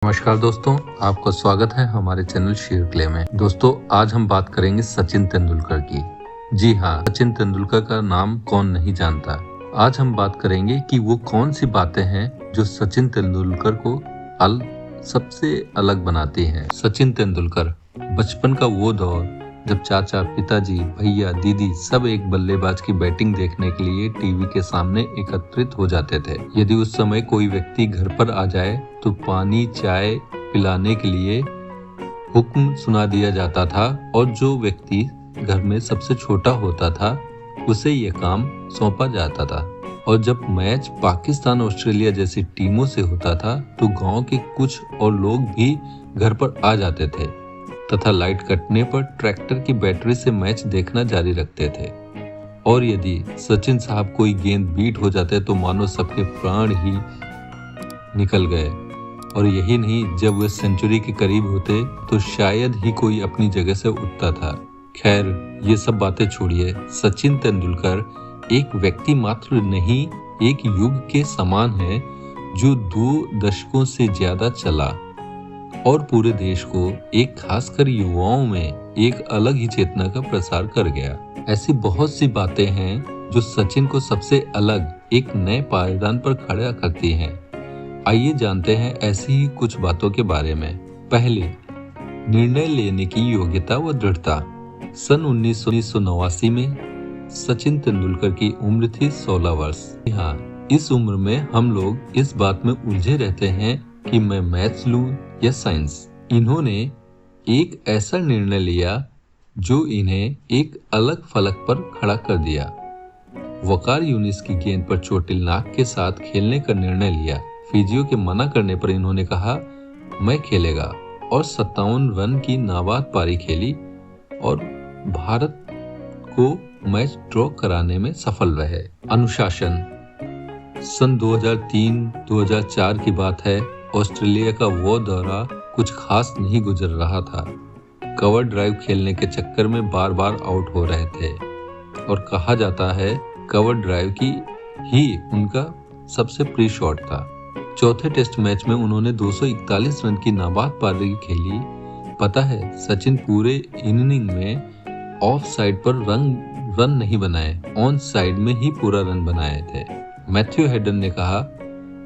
नमस्कार दोस्तों, आपका स्वागत है हमारे चैनल शेयर क्ले में। दोस्तों, आज हम बात करेंगे सचिन तेंदुलकर की। जी हाँ, सचिन तेंदुलकर का नाम कौन नहीं जानता। आज हम बात करेंगे कि वो कौन सी बातें हैं जो सचिन तेंदुलकर को सबसे अलग बनाती हैं। सचिन तेंदुलकर बचपन का वो दौर जब चाचा, पिताजी, भैया, दीदी सब एक बल्लेबाज की बैटिंग देखने के लिए टीवी के सामने एकत्रित हो जाते थे। यदि उस समय कोई व्यक्ति घर पर आ जाए तो पानी, चाय पिलाने के लिए हुक्म सुना दिया जाता था और जो व्यक्ति घर में सबसे छोटा होता था उसे यह काम सौंपा जाता था। और जब मैच पाकिस्तान, ऑस्ट्रेलिया जैसी टीमों से होता था तो गांव के कुछ और लोग भी घर पर आ जाते थे तथा लाइट कटने पर ट्रैक्टर की बैटरी से मैच देखना जारी रखते थे। और यदि सचिन साहब कोई गेंद बीट हो जाते तो मानो सबके प्राण ही निकल गए। और यही नहीं, जब वे सेंचुरी के करीब होते तो शायद ही कोई अपनी जगह से उठता था। खैर, ये सब बातें छोड़िए। सचिन तेंदुलकर एक व्यक्ति मात्र नहीं, एक युग के समान है जो 2 दशकों से ज्यादा चला और पूरे देश को, एक खासकर युवाओं में एक अलग ही चेतना का प्रसार कर गया। ऐसी बहुत सी बातें हैं जो सचिन को सबसे अलग, एक नए पायदान पर खड़ा करती हैं। आइए जानते हैं ऐसी ही कुछ बातों के बारे में। पहले, निर्णय लेने की योग्यता व दृढ़ता। सन 1989 में सचिन तेंदुलकर की उम्र थी 16 वर्ष। हाँ, इस उम्र में हम लोग इस बात में उलझे रहते हैं कि मैं मैथ्स लूं या साइंस। इन्होंने एक ऐसा निर्णय लिया जो इन्हें एक अलग फलक पर खड़ा कर दिया। वकार यूनिस की गेंद पर चोटिल नाक के साथ खेलने का निर्णय लिया। फिजियो के मना करने पर इन्होंने कहा मैं खेलेगा और 57 रन की नाबाद पारी खेली और भारत को मैच ड्रॉ कराने में सफल रहे। अनुशासन। सन 2003-2004 की बात है। ऑस्ट्रेलिया का वो दौरा कुछ खास नहीं गुजर रहा था। कवर ड्राइव खेलने के चक्कर में बार बार आउट हो रहे थे और कहा जाता है कवर ड्राइव की ही उनका सबसे प्रिय शॉट था। चौथे टेस्ट मैच में उन्होंने 241 रन की नाबाद पारी खेली। पता है, सचिन पूरे इनिंग में ऑफ साइड पर रन नहीं बनाए, ऑन साइड में ही पूरा रन बनाए थे। मैथ्यू हेडन ने कहा,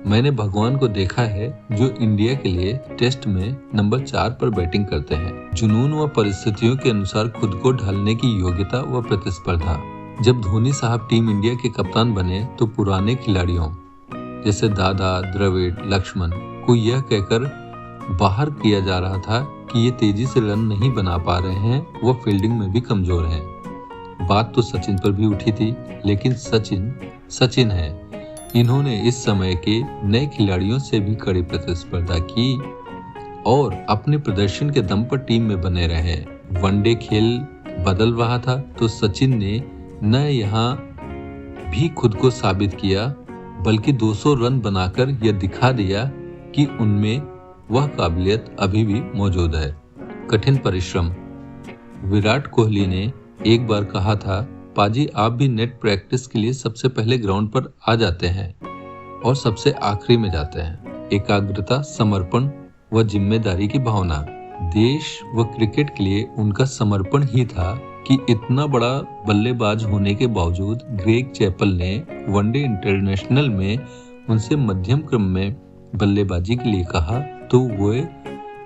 मैंने भगवान को देखा है जो इंडिया के लिए टेस्ट में नंबर 4 पर बैटिंग करते हैं। जुनून व परिस्थितियों के अनुसार खुद को ढालने की योग्यता व प्रतिस्पर्धा। जब धोनी साहब टीम इंडिया के कप्तान बने तो पुराने खिलाड़ियों जैसे दादा, द्रविड़, लक्ष्मण को यह कहकर बाहर किया जा रहा था कि ये तेजी से रन नहीं बना पा रहे हैं, वो फील्डिंग में भी कमजोर हैं। बात तो सचिन पर भी उठी थी, लेकिन सचिन है। इन्होंने इस समय के नए खिलाड़ियों से भी कड़ी प्रतिस्पर्धा की और अपने प्रदर्शन के दम पर टीम में बने रहे। वनडे खेल बदल रहा था तो सचिन ने न यहाँ भी खुद को साबित किया बल्कि 200 रन बनाकर यह दिखा दिया कि उनमें वह काबिलियत अभी भी मौजूद है। कठिन परिश्रम। विराट कोहली ने एक बार कहा था, पाजी आप भी नेट प्रैक्टिस के लिए सबसे पहले ग्राउंड पर आ जाते हैं और सबसे आखिरी में जाते हैं। एकाग्रता, समर्पण व जिम्मेदारी की भावना। देश व क्रिकेट के लिए उनका समर्पण ही था कि इतना बड़ा बल्लेबाज होने के बावजूद ग्रेग चैपल ने वनडे इंटरनेशनल में उनसे मध्यम क्रम में बल्लेबाजी के लिए कहा तो वे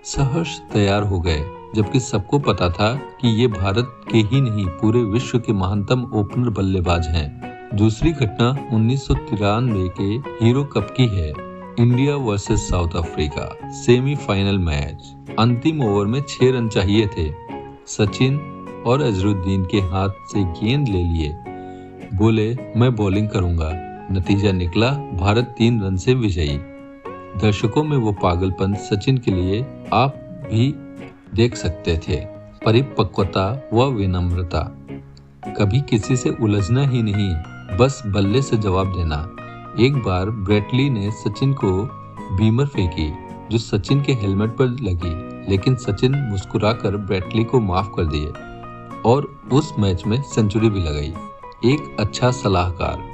सहर्ष तैयार हो गए, जबकि सबको पता था कि ये भारत के ही नहीं पूरे विश्व के महानतम ओपनर बल्लेबाज हैं। दूसरी घटना 1993 के हीरो कप की है। India versus south Africa semifinal match. अंतिम ओवर में 6 रन चाहिए थे। सचिन और अजरुद्दीन के हाथ से गेंद ले लिए, बोले मैं बॉलिंग करूंगा। नतीजा निकला, भारत 3 रन से विजयी। दर्शकों में वो पागलपन सचिन के लिए आप भी देख सकते थे। परिपक्वता व विनम्रता। कभी किसी से उलझना ही नहीं, बस बल्ले से जवाब देना। एक बार ब्रेटली ने सचिन को बीमर फेंकी जो सचिन के हेलमेट पर लगी, लेकिन सचिन मुस्कुराकर ब्रेटली को माफ कर दिए और उस मैच में सेंचुरी भी लगाई। एक अच्छा सलाहकार।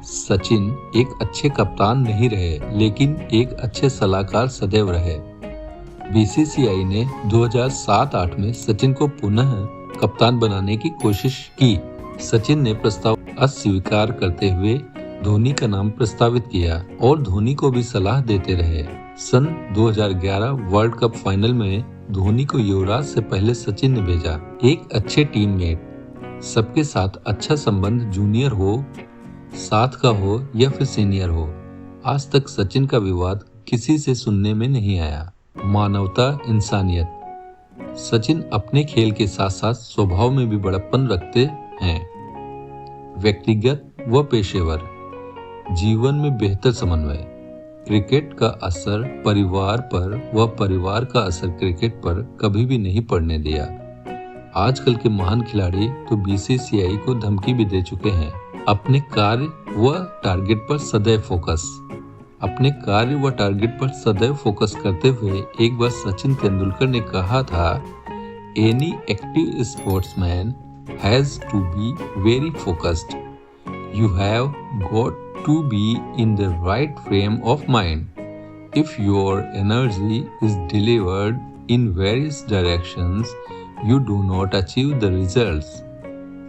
सचिन एक अच्छे कप्तान नहीं रहे, लेकिन एक अच्छे सलाहकार सदैव रहे। बीसीसीआई ने 2007-8 में सचिन को पुनः कप्तान बनाने की कोशिश की। सचिन ने प्रस्ताव अस्वीकार करते हुए धोनी का नाम प्रस्तावित किया और धोनी को भी सलाह देते रहे। सन 2011 वर्ल्ड कप फाइनल में धोनी को युवराज से पहले सचिन ने भेजा। एक अच्छे टीममेट, सबके साथ अच्छा संबंध, जूनियर हो, साथ का हो या फिर सीनियर हो, आज तक सचिन का विवाद किसी से सुनने में नहीं आया। मानवता, इंसानियत। सचिन अपने खेल के साथ साथ स्वभाव में भी बड़प्पन रखते हैं। व्यक्तिगत व पेशेवर जीवन में बेहतर समन्वय। क्रिकेट का असर परिवार पर व परिवार का असर क्रिकेट पर कभी भी नहीं पड़ने दिया। आजकल के महान खिलाड़ी तो बीसीसीआई को धमकी भी दे चुके हैं। अपने कार्य व टारगेट पर सदैव फोकस। अपने कार्य व टारगेट पर सदैव फोकस करते हुए एक बार सचिन तेंदुलकर ने कहा था, any active sportsman has to be very focused. You have got to be in the right frame of mind. If your energy is delivered in various directions, you do not achieve the results.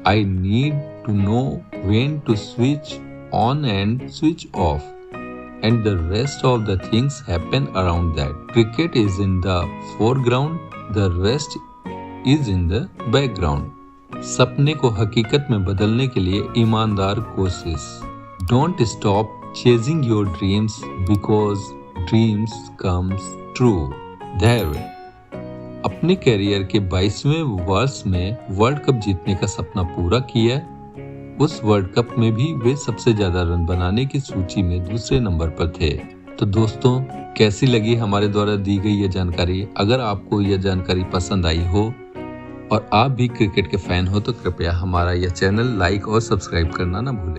I need to know when to switch on and switch off, and the rest of the things happen around that. Cricket is in the foreground, the rest is in the background. सपने को हकीकत में बदलने के लिए ईमानदार कोशिश। Don't stop chasing your dreams because dreams comes true. धैर्य। अपने कैरियर के 22वें वर्ष में वर्ल्ड कप जीतने का सपना पूरा किया। उस वर्ल्ड कप में भी वे सबसे ज्यादा रन बनाने की सूची में दूसरे नंबर पर थे। तो दोस्तों, कैसी लगी हमारे द्वारा दी गई ये जानकारी? अगर आपको यह जानकारी पसंद आई हो और आप भी क्रिकेट के फैन हो तो कृपया हमारा यह चैनल लाइक और सब्सक्राइब करना ना भूलें।